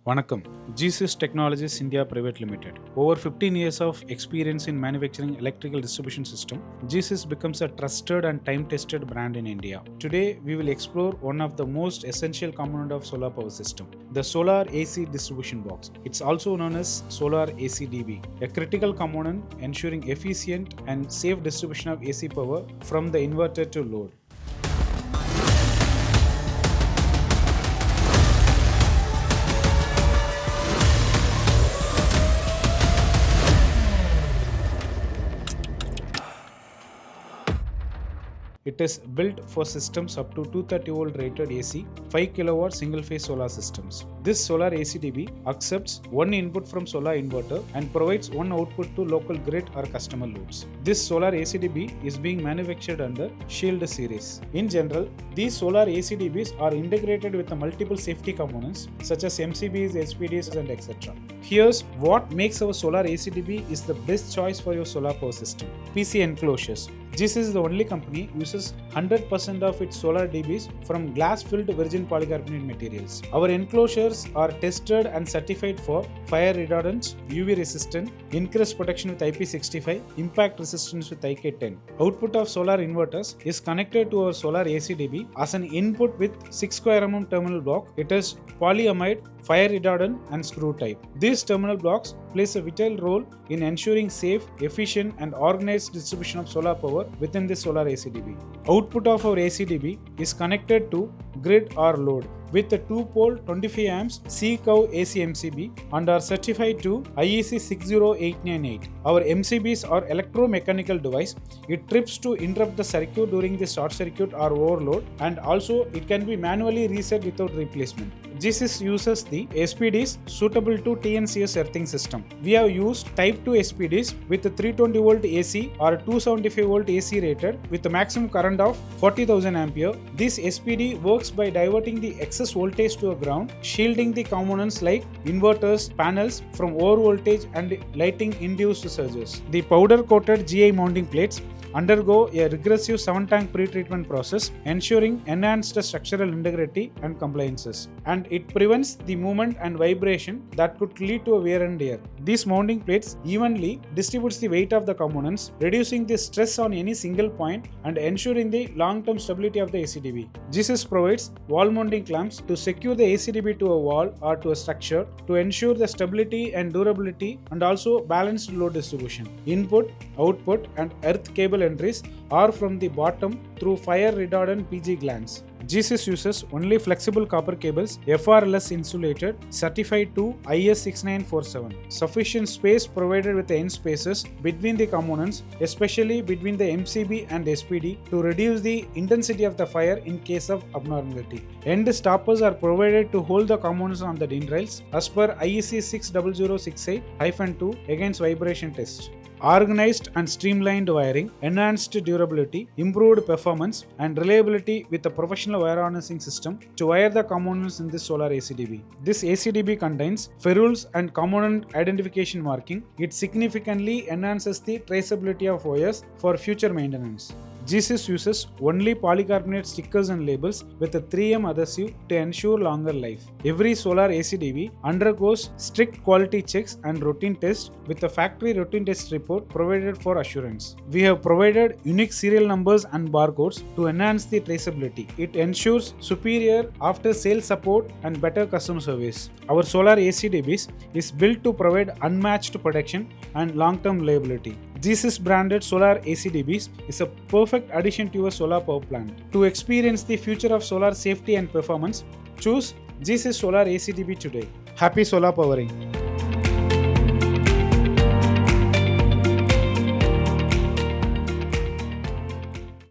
Vanakkam, Geesys Technologies India Private Limited. Over 15 years of experience in manufacturing electrical distribution system, Geesys becomes a trusted and time-tested brand in India. Today, we will explore one of the most essential component of solar power system, the Solar AC distribution box. It's also known as Solar ACDB, a critical component ensuring efficient and safe distribution of AC power from the inverter to load. It is built for systems up to 230 volt rated AC, 5 kW single phase solar systems. This solar ACDB accepts one input from solar inverter and provides one output to local grid or customer loads. This solar ACDB is being manufactured under Shield series. In general, these solar ACDBs are integrated with the multiple safety components such as MCBs, SPDs and etc. Here's what makes our solar ACDB is the best choice for your solar power system. PC enclosures. Geesys is the only company uses 100% of its solar DBs from glass-filled virgin polycarbonate materials. Our enclosures are tested and certified for fire retardance, UV resistant, increased protection with IP65, impact resistance with IK10. Output of solar inverters is connected to our solar ACDB as an input with 6 square mm terminal block. It is polyamide, fire retardant and screw type. These terminal blocks plays a vital role in ensuring safe, efficient and organized distribution of solar power within the solar ACDB. Output of our ACDB is connected to grid or load with a 2-pole 25 amps C-curve AC MCB and are certified to IEC 60898. Our MCBs are electromechanical device. It trips to interrupt the circuit during the short circuit or overload, and also it can be manually reset without replacement. Geesys uses the SPDs suitable to TNCS earthing system. We have used Type 2 SPDs with a 320 volt AC or 275 volt AC rated with a maximum current of 40,000 ampere. This SPD works by diverting the excess voltage to a ground, shielding the components like inverters, panels from over voltage and lighting induced surges. The powder coated GI mounting plates undergo a regressive 7-tank pre-treatment process, ensuring enhanced structural integrity and compliances. And it prevents the movement and vibration that could lead to a wear and tear. These mounting plates evenly distributes the weight of the components, reducing the stress on any single point and ensuring the long-term stability of the ACDB. Geesys provides wall mounting clamps to secure the ACDB to a wall or to a structure to ensure the stability and durability and also balanced load distribution. Input, output and earth cable entries are from the bottom through fire retardant PG glands. Geesys uses only flexible copper cables, FRLS insulated, certified to IS 6947. Sufficient space provided with the end spaces between the components, especially between the MCB and SPD, to reduce the intensity of the fire in case of abnormality. End stoppers are provided to hold the components on the DIN rails as per IEC 60068-2 against vibration test. Organized and streamlined wiring, enhanced durability, improved performance and reliability with a professional wire harnessing system to wire the components in this solar ACDB. This ACDB contains ferrules and component identification marking. It significantly enhances the traceability of wires for future maintenance. Geesys uses only polycarbonate stickers and labels with a 3M adhesive to ensure longer life. Every solar ACDB undergoes strict quality checks and routine tests with a factory routine test report provided for assurance. We have provided unique serial numbers and barcodes to enhance the traceability. It ensures superior after-sale support and better customer service. Our solar ACDBs is built to provide unmatched protection and long-term reliability. Geesys branded solar ACDBs is a perfect addition to your solar power plant. To experience the future of solar safety and performance, choose Geesys Solar ACDB today. Happy solar powering!